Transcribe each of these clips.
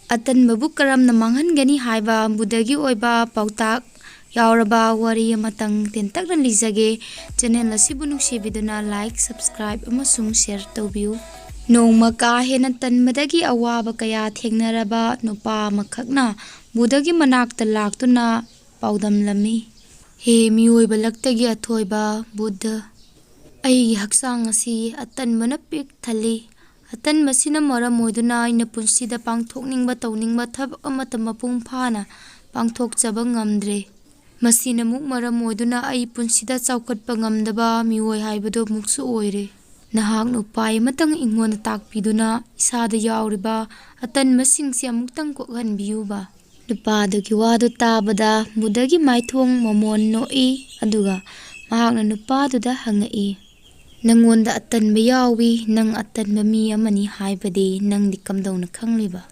Atanbabu karamna manghangani haiba Buddhagi oiba pautak yauraba wari amatang tentakna lijage channel asibu nuksibiduna like subscribe amasung share tawbiu. Nongma ka hena tanmadagi awaba kaya thengnaraba nupa makhakna Buddhagi manakta laktuna paudamlami. He miyoiba laktagi athoiba Buddha ai haksang asi atanbana pik thali. Atanbasina maram oiduna aina punsida pangthokningba tawningba thabak amata mapung phana pangthokchaba ngamdre. Masina muk maram oiduna ai punsida chawkhatpa ngamdaba miwoi haibado muksu oire. Nahak nupai matang ingona takpiduna isada yauriba atanbasingsi amuktang kokhanbiyuba. Nupadugi wadu tabada Buddhagi maithong mamon noi aduga mahakna nupaduda hangai. Nangonda atanba yawi nang atanba mi amani haibade nang dikamdawna khangliba.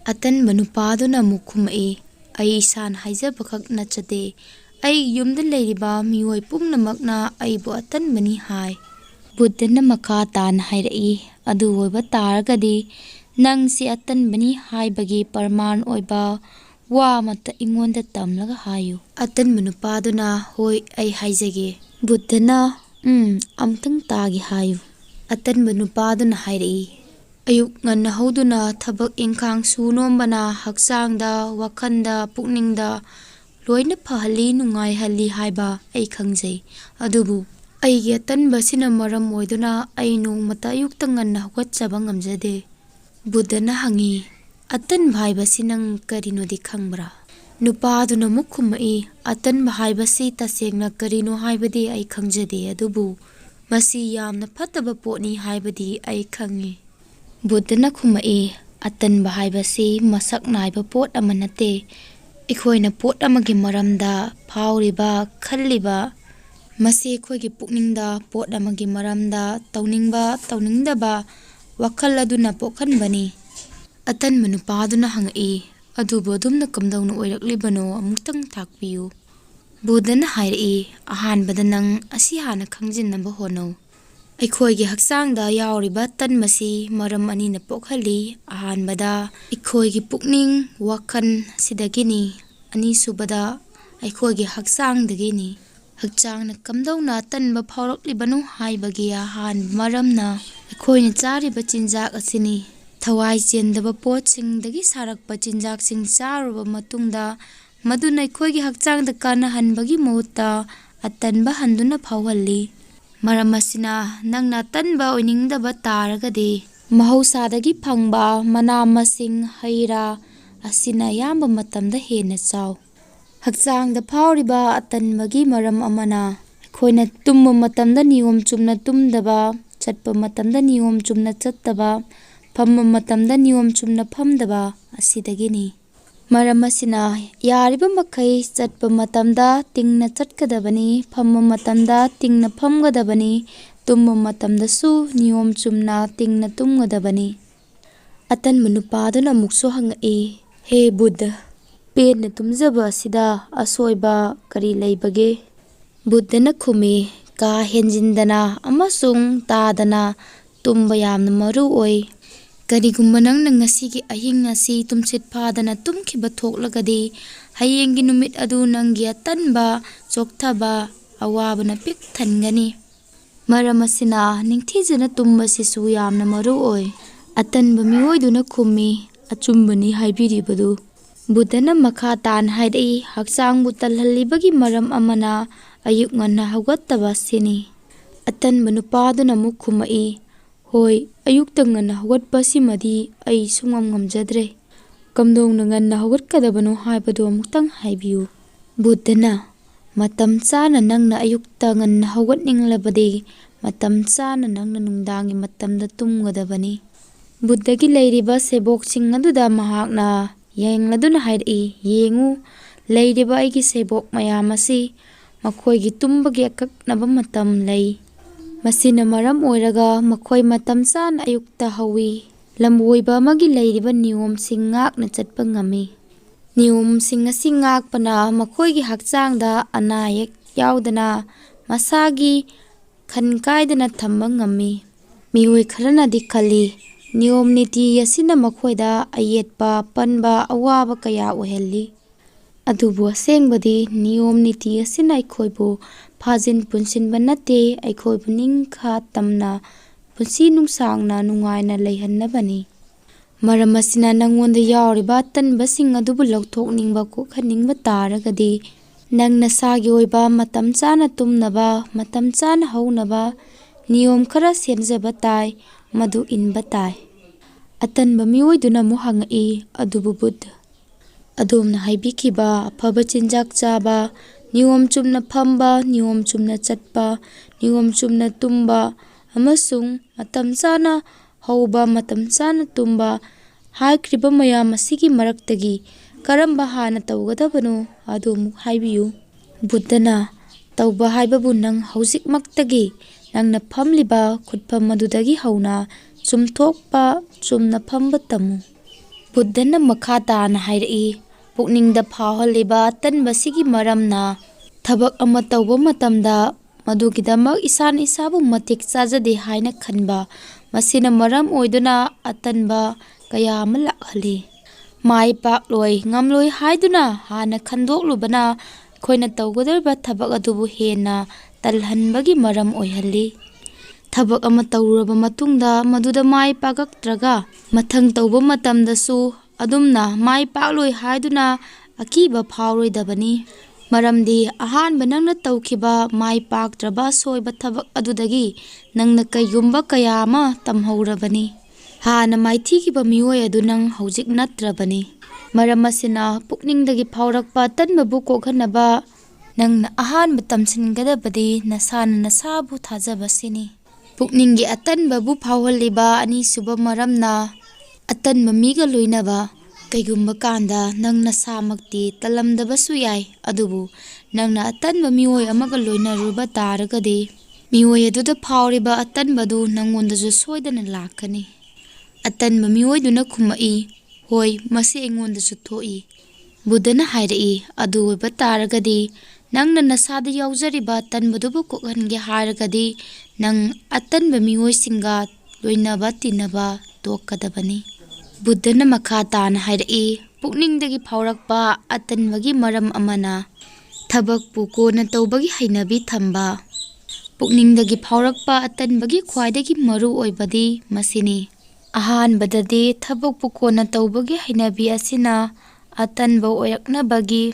Atanba nupaduna mukhumai ai isan haijabakak nachade ai yumda leiriba miwoi pumnamakna aibo atanbani hai. Buddhana makha tan hairai adu oiba taragadi nang si atanbani haibagi parman oiba wa mata ingonda tamlaga hayu. Atanba nupaduna hoi ai haijage. Buddhana amtang tagi hayu. Atanba nupaduna hairai. Ayuk nganna hauduna thabak ingkhang sunombana haksangda wakhanda pukningda loina phahali nungai hali haiba ai khangjai. Adubu aigi atanbasina maram oiduna ai nongmata ayukta nganna hawatchaba ngamjade. Buddhana hangi atanba haibasi nang karinodi khangbra. Nupaduna mukhumai atanba haibasi tasengna karino haibadi ai khangjade adubu masi yamna phataba potni haibadi ai khangi. Buddhana khumai atanba haibasi masak naiba pot amanate ikhoina pot amagi maramda phauriba khalliba masi khoigi pukningda pot amagi maramda tawningdaba wakhal aduna pokhanbani. Atanba nupaduna hangai adubu adumna kamdawna oiraklibano amuktang takpiyu. Buddhana hairai ahanbada nang asi hana khangjinaba honau. Ikhoigi haksangda yauriba tanmasi maram anina pokhali ahanbada ikhoigi pukning wakhan sidagini anisubada ikhoigi haksangdagini. Hakchangna kamdawna tanba phauраklibano haibagi ahan maramna ikhoina chariba chinjak asini. Thawai chendaba potsingdagi sarakpa chinjaksing charuba matungda maduna ikhoigi hakchangda kanahanbagi mohutta atanba handuna phauhalli. Maram asina nangna tanba oiningdaba taragadi mahausadagi phangba mana masing haira asina yamba matamda hena chaw. Hakchangda phauriba atanbagi maram amana ikhoina tumma matamda niyom chumna tumdaba chatpa matamda niyom chumna chattaba phamma matamda niyom chumna phamdaba asidagini. Maram asina yariba makhai chatpa matamda tingna chatkadabani phamma matamda tingna phamgadabani tumma matamda su niyom chumna tingna tumgadabani. Atanba nupaduna mukso hangai he Buddha penna tumjaba asida asoiba kari leibage. Buddhana khumi ka henjindana amasung tadana tumba yamna maru oi. Karigumba nangna ngasigi ahing asi tumsit phadana tumkhiba thoklagadi hayengi numit adu nanggi atanba chokthaba awabana pik thangani. Maram asina ningthijana tumbasisu yamna maru oi. Atanba miyoiduna khumi achumbani haibiribadu. Buddhana makha tan hairai haksangbu talhallibagi maram amana ayuk nganna hawgattaba sini. Atanba nupaduna mukhumai hoi ayukta nganna hawgatpasi madi ai sungam ngamjadre. Kamdongna nganna hawgatkadabano haibado amuktang haibiyu. Buddhana matam chana nangna ayukta nganna hawgatninglabadi matam chana nangna nungdangi matamda tumgadabani. Buddhagi leiriba seboksing aduda mahakna yengladuna hairai yengu leiriba aigi sebok mayam asi makhoigi tumbagi akaknaba matam lei. Masina maram oiraga makhoi matam chana ayukta hawi lamboiba amagi leiriba niyomsing ngakna chatpa ngami. Niyomsing asi ngakpana makhoigi hakchangda anayek yaudana masagi khankaidana thamba ngami. Miwoi kharana di khali ꯅꯤꯌꯣꯝ ꯅꯤꯇꯤ ꯑꯁꯤꯅ ꯃꯈꯣꯏꯗ ꯑꯌꯦꯠꯄ ꯄꯟꯕ ꯑꯋꯥꯕ ꯀꯌꯥ ꯑꯣꯏꯍꯜꯂꯤ꯫ ꯑꯗꯨꯕꯨ ꯑꯁꯦꯡꯕꯗꯤ ꯅꯤꯌꯣꯝ ꯅꯤꯇꯤ ꯑꯁꯤꯅ ꯑꯩꯈꯣꯏꯕꯨ ꯐꯥꯖꯤꯟ ꯄꯨꯟꯁꯤꯟꯕ ꯅꯠꯇꯦ, ꯑꯩꯈꯣꯏꯕꯨ ꯅꯤꯡꯈꯥ ꯇꯝꯅ ꯄꯨꯟꯁꯤ ꯅꯨꯡꯁꯥꯡꯅ ꯅꯨꯡꯉꯥꯏꯅ ꯂꯩꯍꯟꯅꯕꯅꯤ꯫ ꯃꯔꯝ ꯑꯁꯤꯅ ꯅꯪꯉꯣꯟꯗ ꯌꯥꯎꯔꯤꯕ ꯑꯇꯟꯕꯁꯤꯡ ꯑꯗꯨꯕꯨ ꯂꯧꯊꯣꯛꯅꯤꯡꯕ ꯀꯣꯛꯍꯟꯅꯤꯡꯕ ꯇꯥꯔꯒꯗꯤ ꯅꯪ ꯅꯁꯥꯒꯤ ꯑꯣꯏꯕ ꯃꯇꯝ ꯆꯥꯅ ꯇꯨꯝꯅꯕ, ꯃꯇꯝ ꯆꯥꯅ ꯍꯧꯅꯕ ꯅꯤꯌꯣꯝ ꯈꯔ ꯁꯦꯝꯖꯕ ꯇꯥꯏ, ꯃꯗꯨ ꯏꯟꯕ ꯇꯥꯏ꯫ ꯑꯇꯟꯕ ꯃꯤꯑꯣꯏꯗꯨꯅ ꯑꯃꯨꯛ ꯍꯪꯉꯛꯏ, ꯑꯗꯨꯕꯨ ꯕꯨddha, ꯑꯗꯣꯝꯅ ꯍꯥꯏꯕꯤꯈꯤꯕ ꯑꯐꯕ ꯆꯤꯟꯖꯥꯛ ꯆꯥꯕ, ꯅꯤꯌꯣꯝ ꯆꯨꯝꯅ ꯐꯝꯕ, ꯅꯤꯌꯣꯝ ꯆꯨꯝꯅ ꯆꯠꯄ, ꯅꯤꯌꯣꯝ ꯆꯨꯝꯅ ꯇꯨꯝꯕ ꯑꯃꯁꯨꯡ ꯃꯇꯝ ꯆꯥꯅ ꯍꯧꯕ, ꯃꯇꯝ ꯆꯥꯅ ꯇꯨꯝꯕ ꯍꯥꯏꯈ꯭ꯔꯤꯕ ꯃꯌꯥꯝ ꯑꯁꯤꯒꯤ ꯃꯔꯛꯇꯒꯤ ꯀꯔꯝꯕ ꯍꯥꯟꯅ ꯇꯧꯒꯗꯕꯅꯣ ꯑꯗꯨ ꯑꯃꯨꯛ ꯍꯥꯏꯕꯤꯌꯨ꯫ ꯕꯨddhaꯅ ꯇꯧꯕ ꯍꯥꯏꯕꯕꯨ ꯅꯪ ꯍꯧꯖꯤꯛꯃꯛꯇꯒꯤ ꯅꯪꯅ ꯐꯝꯂꯤꯕ ꯈꯨꯠꯐꯝ ꯑꯗꯨꯗꯒꯤ ꯍꯧꯅ ꯆꯨꯝꯊꯣꯛꯄ ꯆꯨꯝꯅ ꯐꯝꯕ ꯇꯝꯃꯨ꯫ ꯕꯨddhaꯅ ꯃꯈꯥ ꯇꯥꯅ ꯍꯥꯏꯔꯛꯏ, ꯄꯨꯛꯅꯤꯡꯗ ꯐꯥꯎꯍꯜꯂꯤꯕ ꯑꯇꯟꯕꯁꯤꯒꯤ ꯃꯔꯝꯅ ꯊꯕꯛ ꯑꯃ ꯇꯧꯕ ꯃꯇꯝꯗ ꯃꯗꯨꯒꯤꯗꯃꯛ ꯏꯁꯥꯅ ꯏꯁꯥꯕꯨ ꯃꯇꯤꯛ ꯆꯥꯖꯗꯦ ꯍꯥꯏꯅ ꯈꯟꯕ, ꯃꯁꯤꯅ ꯃꯔꯝ ꯑꯣꯏꯗꯨꯅ ꯑꯇꯟꯕ ꯀꯌꯥ ꯑꯃ ꯂꯥꯛꯍꯜꯂꯤ꯫ ꯃꯥꯏ ꯄꯥꯛꯂꯣꯏ ꯉꯝꯂꯣꯏ ꯍꯥꯏꯗꯨꯅ ꯍꯥꯟꯅ ꯈꯟꯗꯣꯛꯂꯨꯕꯅ ꯑꯩꯈꯣꯏꯅ ꯇꯧꯒꯗꯧꯔꯤꯕ ꯊꯕꯛ ꯑꯗꯨꯕꯨ ꯍꯦꯟꯅ ꯇꯜꯍꯟꯕꯒꯤ ꯃꯔꯝ ꯑꯣꯏꯍꯜꯂꯤ꯫ ꯊꯕꯛ ꯑꯃ ꯇꯧꯔꯨꯔꯕ ꯃꯇꯨꯡꯗ ꯃꯗꯨꯗ ꯃꯥꯏ ꯄꯥꯛꯂꯛꯇ꯭ꯔꯒ ꯃꯊꯪ ꯇꯧꯕ ꯃꯇꯝꯗꯁꯨ ꯑꯗꯨꯝꯅ ꯃꯥꯏ ꯄꯥꯛꯂꯣꯏ ꯍꯥꯏꯗꯨꯅ ꯑꯀꯤꯕ ꯐꯥꯎꯔꯣꯏꯗꯕꯅꯤ꯫ ꯃꯔꯝꯗꯤ ꯑꯍꯥꯟꯕ ꯅꯪꯅ ꯇꯧꯈꯤꯕ ꯃꯥꯏ ꯄꯥꯛꯇ꯭ꯔꯕ ꯑꯁꯣꯏꯕ ꯊꯕꯛ ꯑꯗꯨꯗꯒꯤ ꯅꯪꯅ ꯀꯩꯒꯨꯝꯕ ꯀꯌꯥ ꯑꯃ ꯇꯝꯍꯧꯔꯕꯅꯤ꯫ ꯍꯥꯟꯅ ꯃꯥꯏꯊꯤꯈꯤꯕ ꯃꯤꯑꯣꯏ ꯑꯗꯨ ꯅꯪ ꯍꯧꯖꯤꯛ ꯅꯠꯇ꯭ꯔꯕꯅꯤ꯫ ꯃꯔꯝ ꯑꯁꯤꯅ ꯄꯨꯛꯅꯤꯡꯗꯒꯤ ꯐꯥꯎꯔꯛꯄ ꯑꯇꯟꯕꯕꯨ ꯀꯣꯛꯍꯟꯅꯕ ꯅꯪꯅ ꯑꯍꯥꯟꯕ ꯇꯝꯁꯤꯟꯒꯗꯕꯗꯤ ꯅꯁꯥꯅ ꯅꯁꯥꯕꯨ ꯊꯥꯖꯕꯁꯤꯅꯤ꯫ ꯄꯨꯛꯅꯤꯡꯒꯤ ꯑꯇꯟꯕꯕꯨ ꯐꯥꯎꯍꯜꯂꯤꯕ ꯑꯅꯤꯁꯨꯕ ꯃꯔꯝꯅ ꯑꯇꯟꯕ ꯃꯤꯒ ꯂꯣꯏꯅꯕ꯫ ꯀꯩꯒꯨꯝꯕ ꯀꯥꯟꯗ ꯅꯪ ꯅꯁꯥꯃꯛꯇꯤ ꯇꯜꯂꯝꯗꯕꯁꯨ ꯌꯥꯏ, ꯑꯗꯨꯕꯨ ꯅꯪꯅ ꯑꯇꯟꯕ ꯃꯤꯑꯣꯏ ꯑꯃꯒ ꯂꯣꯏꯅꯔꯨꯕ ꯇꯥꯔꯒꯗꯤ ꯃꯤꯑꯣꯏ ꯑꯗꯨꯗ ꯐꯥꯎꯔꯤꯕ ꯑꯇꯟꯕꯗꯨ ꯅꯪꯉꯣꯟꯗꯁꯨ ꯁꯣꯏꯗꯅ ꯂꯥꯛꯀꯅꯤ꯫ ꯑꯇꯟꯕ ꯃꯤꯑꯣꯏꯗꯨꯅ ꯈꯨꯝꯃꯛꯏ, ꯍꯣꯏ, ꯃꯁꯤ ꯑꯩꯉꯣꯟꯗꯁꯨ ꯊꯣꯛꯏ꯫ ꯕꯨddhaꯅ ꯍꯥꯏꯔꯛꯏ, ꯑꯗꯨ ꯑꯣꯏꯕ ꯇꯥꯔꯒꯗꯤ ꯅꯪꯅ ꯅꯁꯥꯗ ꯌꯥꯎꯖꯔꯤꯕ ꯑꯇꯟꯕꯗꯨꯕꯨ ꯀꯣꯛꯍꯟꯒꯦ ꯍꯥꯏꯔꯒꯗꯤ ꯅꯪ ꯑꯇꯟꯕ ꯃꯤꯑꯣꯏꯁꯤꯡꯒ ꯂꯣꯏꯅꯕ ꯇꯤꯟꯅꯕ ꯇꯣꯛꯀꯗꯕꯅꯤ꯫ ꯕꯨddhaꯅ ꯃꯈꯥ ꯇꯥꯅ ꯍꯥꯏꯔꯛꯏ, ꯄꯨꯛꯅꯤꯡꯗꯒꯤ ꯐꯥꯎꯔꯛꯄ ꯑꯇꯟꯕꯒꯤ ꯃꯔꯝ ꯑꯃꯅ ꯊꯕꯛꯄꯨ ꯀꯣꯟꯅ ꯇꯧꯕꯒꯤ ꯍꯩꯅꯕꯤ ꯊꯝꯕ꯫ ꯄꯨꯛꯅꯤꯡꯗꯒꯤ ꯐꯥꯎꯔꯛꯄ ꯑꯇꯟꯕꯒꯤ ꯈ꯭ꯋꯥꯏꯗꯒꯤ ꯃꯔꯨ ꯑꯣꯏꯕꯗꯤ ꯃꯁꯤꯅꯤ꯫ ꯑꯍꯥꯟꯕꯗꯗꯤ ꯊꯕꯛꯄꯨ ꯀꯣꯟꯅ ꯇꯧꯕꯒꯤ ꯍꯩꯅꯕꯤ ꯑꯁꯤꯅ ꯑꯇꯟꯕ ꯑꯣꯏꯔꯛꯅꯕꯒꯤ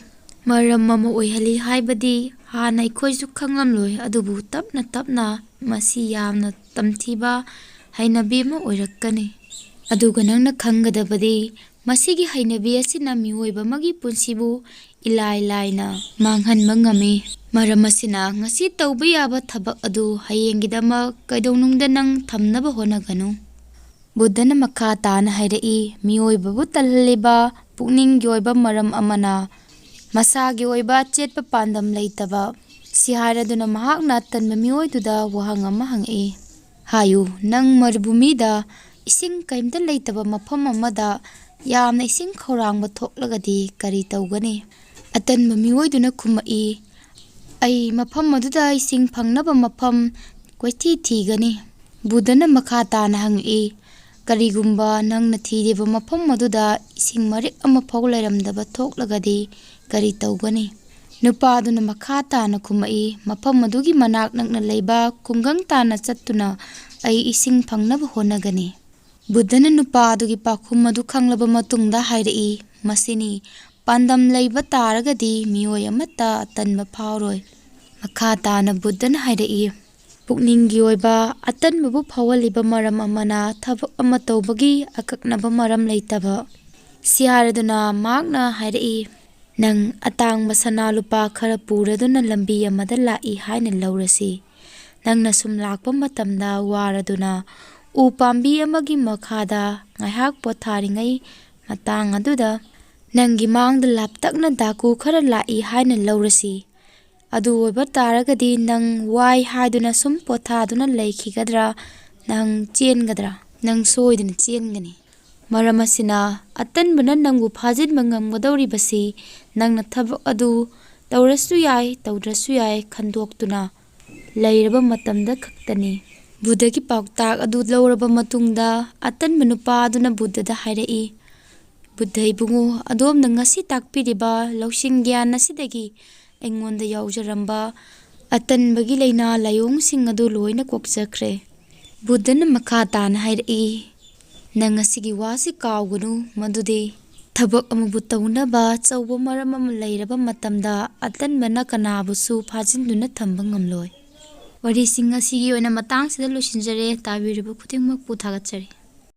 ꯃꯔꯝ ꯑꯃ ꯑꯣꯏꯍꯜꯂꯤ ꯍꯥꯏꯕꯗꯤ ꯍꯥꯟꯅ ꯑꯩꯈꯣꯏꯁꯨ ꯈꯪꯂꯝꯂꯣꯏ, ꯑꯗꯨꯕꯨ ꯇꯞꯅ ꯇꯞꯅ ꯃꯁꯤ ꯌꯥꯝꯅ ꯇꯝꯊꯤꯕ ꯍꯩꯅꯕꯤ ꯑꯃ ꯑꯣꯏꯔꯛꯀꯅꯤ꯫ ꯑꯗꯨꯒ ꯅꯪꯅ ꯈꯪꯒꯗꯕꯗꯤ ꯃꯁꯤꯒꯤ ꯍꯩꯅꯕꯤ ꯑꯁꯤꯅ ꯃꯤꯑꯣꯏꯕ ꯑꯃꯒꯤ ꯄꯨꯟꯁꯤꯕꯨ ꯏꯂꯥꯏ ꯂꯥꯏꯅ ꯃꯥꯡꯍꯟꯕ ꯉꯝꯃꯤ꯫ ꯃꯔꯝ ꯑꯁꯤꯅ ꯉꯁꯤ ꯇꯧꯕ ꯌꯥꯕ ꯊꯕꯛ ꯑꯗꯨ ꯍꯌꯦꯡꯒꯤꯗꯃꯛ ꯀꯩꯗꯧꯅꯨꯡꯗ ꯅꯪ ꯊꯝꯅꯕ ꯍꯣꯠꯅꯒꯅꯨ꯫ ꯕꯨddhaꯅ ꯃꯈꯥ ꯇꯥꯅ ꯍꯥꯏꯔꯛꯏ, ꯃꯤꯑꯣꯏꯕꯕꯨ ꯇꯜꯍꯜꯂꯤꯕ ꯄꯨꯛꯅꯤꯡꯒꯤ ꯑꯣꯏꯕ ꯃꯔꯝ ꯑꯃꯅ ꯃꯁꯥꯒꯤ ꯑꯣꯏꯕ ꯑꯆꯦꯠꯄ ꯄꯥꯟꯗꯝ ꯂꯩꯇꯕ꯫ ꯁꯤ ꯍꯥꯏꯔꯗꯨꯅ ꯃꯍꯥꯛꯅ ꯑꯇꯟꯕ ꯃꯤꯑꯣꯏꯗꯨꯗ ꯋꯥꯍꯪ ꯑꯃ ꯍꯪꯉꯛꯏ, ꯍꯥꯏꯌꯨ, ꯅꯪ ꯃꯔꯨꯚꯨꯃꯤꯗ ꯏꯁꯤꯡ ꯀꯩꯝꯇ ꯂꯩꯇꯕ ꯃꯐꯝ ꯑꯃꯗ ꯌꯥꯝꯅ ꯏꯁꯤꯡ ꯈꯧꯔꯥꯡꯕ ꯊꯣꯛꯂꯒꯗꯤ ꯀꯔꯤ ꯇꯧꯒꯅꯤ? ꯑꯇꯟꯕ ꯃꯤꯑꯣꯏꯗꯨꯅ ꯈꯨꯝꯃꯛꯏ, ꯑꯩ ꯃꯐꯝ ꯑꯗꯨꯗ ꯏꯁꯤꯡ ꯐꯪꯅꯕ ꯃꯐꯝ ꯀꯣꯏꯊꯤ ꯊꯤꯒꯅꯤ꯫ ꯕꯨddhaꯅ ꯃꯈꯥ ꯇꯥꯅ ꯍꯪꯉꯛꯏ, ꯀꯔꯤꯒꯨꯝꯕ ꯅꯪꯅ ꯊꯤꯔꯤꯕ ꯃꯐꯝ ꯑꯗꯨꯗ ꯏꯁꯤꯡ ꯃꯔꯤꯛ ꯑꯃꯐꯥꯎ ꯂꯩꯔꯝꯗꯕ ꯊꯣꯛꯂꯒꯗꯤ ꯀꯔꯤ ꯇꯧꯒꯅꯤ? ꯅꯨꯄꯥꯗꯨꯅ ꯃꯈꯥ ꯇꯥꯅ ꯈꯨꯝꯃꯛꯏ, ꯃꯐꯝ ꯑꯗꯨꯒꯤ ꯃꯅꯥꯛ ꯅꯛꯅ ꯂꯩꯕ ꯈꯨꯡꯒꯪ ꯇꯥꯟꯅ ꯆꯠꯇꯨꯅ ꯑꯩ ꯏꯁꯤꯡ ꯐꯪꯅꯕ ꯍꯣꯠꯅꯒꯅꯤ꯫ ꯕꯨddhaꯅ ꯅꯨꯄꯥ ꯑꯗꯨꯒꯤ ꯄꯥꯎꯈꯨꯝ ꯑꯗꯨ ꯈꯪꯂꯕ ꯃꯇꯨꯡꯗ ꯍꯥꯏꯔꯛꯏ, ꯃꯁꯤꯅꯤ, ꯄꯥꯟꯗꯝ ꯂꯩꯕ ꯇꯥꯔꯒꯗꯤ ꯃꯤꯑꯣꯏ ꯑꯃꯠꯇ ꯑꯇꯟꯕ ꯐꯥꯎꯔꯣꯏ꯫ ꯃꯈꯥ ꯇꯥꯅ ꯕꯨddhaꯅ ꯍꯥꯏꯔꯛꯏ, ꯄꯨꯛꯅꯤꯡꯒꯤ ꯑꯣꯏꯕ ꯑꯇꯟꯕꯕꯨ ꯐꯥꯎꯍꯜꯂꯤꯕ ꯃꯔꯝ ꯑꯃꯅ ꯊꯕꯛ ꯑꯃ ꯇꯧꯕꯒꯤ ꯑꯀꯛꯅꯕ ꯃꯔꯝ ꯂꯩꯇꯕ꯫ ꯁꯤ ꯍꯥꯏꯔꯗꯨꯅ ꯃꯍꯥꯛꯅ ꯍꯥꯏꯔꯛꯏ, ꯅꯪ ꯑꯇꯥꯡꯕ ꯁꯅꯥ ꯂꯨꯄꯥ ꯈꯔ ꯄꯨꯔꯗꯨꯅ ꯂꯝꯕꯤ ꯑꯃꯗ ꯂꯥꯛꯏ ꯍꯥꯏꯅ ꯂꯧꯔꯁꯤ꯫ ꯅꯪꯅ ꯁꯨꯝ ꯂꯥꯛꯄ ꯃꯇꯝꯗ ꯋꯥꯔꯗꯨꯅ ꯎ ꯄꯥꯝꯕꯤ ꯑꯃꯒꯤ ꯃꯈꯥꯗ ꯉꯥꯏꯍꯥꯛ ꯄꯣꯊꯥꯔꯤꯉꯩ ꯃꯇꯥꯡ ꯑꯗꯨꯗ ꯅꯪꯒꯤ ꯃꯥꯡꯗ ꯂꯥꯞꯇꯛꯅ ꯗꯥꯀꯨ ꯈꯔ ꯂꯥꯛꯏ ꯍꯥꯏꯅ ꯂꯧꯔꯁꯤ꯫ ꯑꯗꯨ ꯑꯣꯏꯕ ꯇꯥꯔꯒꯗꯤ ꯅꯪ ꯋꯥꯏ ꯍꯥꯏꯗꯨꯅ ꯁꯨꯝ ꯄꯣꯊꯥꯗꯨꯅ ꯂꯩꯈꯤꯒꯗ꯭ꯔꯥ? ꯅꯪ ꯆꯦꯟꯒꯗ꯭ꯔꯥ? ꯅꯪ ꯁꯣꯏꯗꯅ ꯆꯦꯟꯒꯅꯤ꯫ ꯃꯔꯝ ꯑꯁꯤꯅ ꯑꯇꯟꯕꯅ ꯅꯪꯕꯨ ꯐꯥꯖꯤꯟꯕ ꯉꯝꯒꯗꯧꯔꯤꯕꯁꯤ ꯅꯪꯅꯊꯕꯛ ꯑꯗꯨ ꯇꯧꯔꯁꯨ ꯌꯥꯏ ꯇꯧꯗ꯭ꯔꯁꯨ ꯌꯥꯏ ꯈꯟꯗꯣꯛꯇꯨꯅ ꯂꯩꯔꯕ ꯃꯇꯝꯗ ꯈꯛꯇꯅꯤ꯫ ꯕꯨꯙꯒꯤ ꯄꯥꯎꯇꯥꯛ ꯑꯗꯨ ꯂꯧꯔꯕ ꯃꯇꯨꯡꯗ ꯑꯇꯟꯕ ꯅꯨꯄꯥ ꯑꯗꯨꯅ ꯕꯨꯙꯗ ꯍꯥꯏꯔꯛꯏ, ꯕꯨꯙ ꯏꯕꯨꯡꯉꯣ, ꯑꯗꯣꯝꯅ ꯉꯁꯤ ꯇꯥꯛꯄꯤꯔꯤꯕ ꯂꯧꯁꯤꯡ ꯒ꯭ꯌꯥꯟ ꯑꯁꯤꯗꯒꯤ ꯑꯩꯉꯣꯟꯗ ꯌꯥꯎꯖꯔꯝꯕ ꯑꯇꯟꯕꯒꯤ ꯂꯩꯅꯥ ꯂꯥꯏꯑꯣꯡꯁꯤꯡ ꯑꯗꯨ ꯂꯣꯏꯅ ꯀꯣꯛꯆꯈ꯭ꯔꯦ꯫ ꯕꯨꯙꯅ ꯃꯈꯥ ꯇꯥꯅ ꯍꯥꯏꯔꯛꯏ, ꯅꯪ ꯉꯁꯤꯒꯤ ꯋꯥꯁꯤ ꯀꯥꯎꯒꯅꯨ ꯃꯗꯨꯗꯤ ꯊꯕꯛ ꯑꯃꯕꯨ ꯇꯧꯅꯕ ꯑꯆꯧꯕ ꯃꯔꯝ ꯑꯃ ꯂꯩꯔꯕ ꯃꯇꯝꯗ ꯑꯇꯟꯕꯅ ꯀꯅꯥꯕꯨꯁꯨ ꯐꯥꯖꯤꯟꯗꯨꯅ ꯊꯝꯕ ꯉꯝꯂꯣꯏ꯫ ꯋꯥꯔꯤꯁꯤꯡ ꯑꯁꯤꯒꯤ ꯑꯣꯏꯅ ꯃꯇꯥꯡꯁꯤꯗ ꯂꯣꯏꯁꯤꯟꯖꯔꯦ꯫ ꯇꯥꯕꯤꯔꯤꯕ ꯈꯨꯗꯤꯡꯃꯛꯄꯨ ꯊꯥꯒꯠꯆꯔꯤ꯫